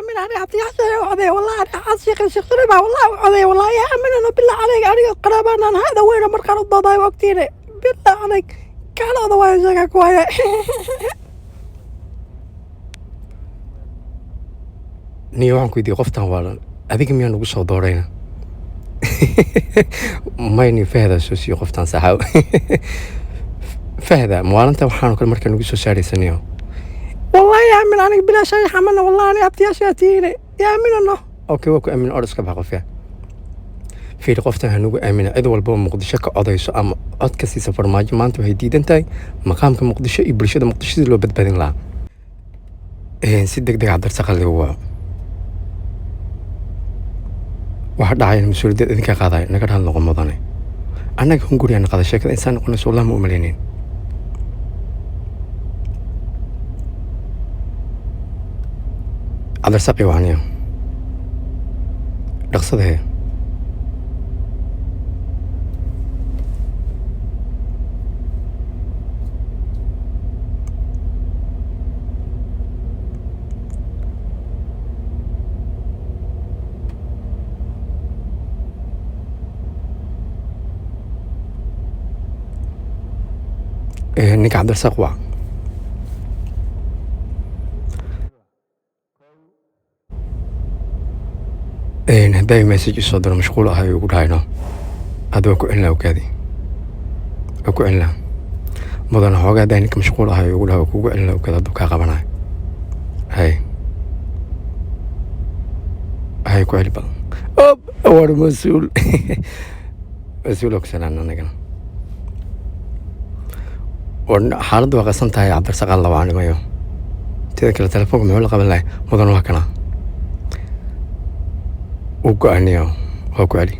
من أنا أطيح عذي والله أنا عاشق شخصني ما والله عذي والله يا من أنا بالله عليك أنا قرابة أنا هذا وين مركان الضضاي وقتيني بالله عليك كان هذا وين شكا كويا niyo waxaan ku weydiiyey qoftan waalan adiga miyaa nagu soo doorayna mayni fahda soo siiyo qoftan saxaaw fahda maalinta waxaan kale markaa nagu soo saaraysanayo والله يا من أنا بلا شيء حملنا والله أنا أطيح شاتيني يا من أنا okay waa ku aamin orska baa qof fiir qoftan hanugu aamina cid walba oo muqdisho ka odayso ama cod ka siisa farmaajo maanta waxay diidan tahay maqaamka muqdisho iyo bulshada muqdisho sidii loo badbaadin lahaa si degdeg ah darsa qalliga waxa dhacay in mas'uuliyadda idinka qaaday naga dhahan noqon mudane annaga hunguriyan qada sheekada insaan noqonayso wallahi ma u malaynin adersaqi waaniyo dhaqsadee ninka cabdirsaq waa hadday message isoo diro mashquul ahay ugu dhahayno hadda waa ku celinaa okaadi waa ku celinaa mudana xoogaa hadday ninka mashquul ahay ugu dhaha waa kugu celinaa okaadi hadduu kaa qabanayo hay ku celi badan war mas-uul mas-uul ogsanaan anagana xaaladdu waa qasan tahay cabdirsaqaan labaanimayo tida kale telefoonka muxuu la qaban lahay mudan waa kana u go-aniyo waa ku celi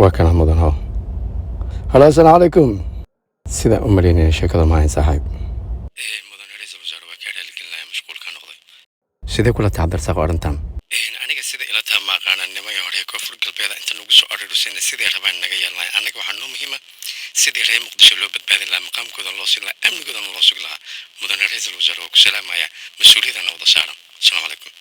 waa kana mudan ho halo assalaamu calaykum sidaan u malaynaya sheekada maahayn saaxiib sidee kula tahay cabdirsaq arrintan aniga sida ila tahay ma aqaanan nimayo hore koonfur galbeeda inta nagu soo aruursayna sidee rabaan naga yeelnay anaga waxaa noo muhiima sidii reer muqdisho loo badbaadin lahaa maqaamkooda loo sugi lahaa amnigoodana loo sugi lahaa mudane ra-iisul wasaare waa ku salaamaya mas-uuliyadana wada saaran asalaamu calaykum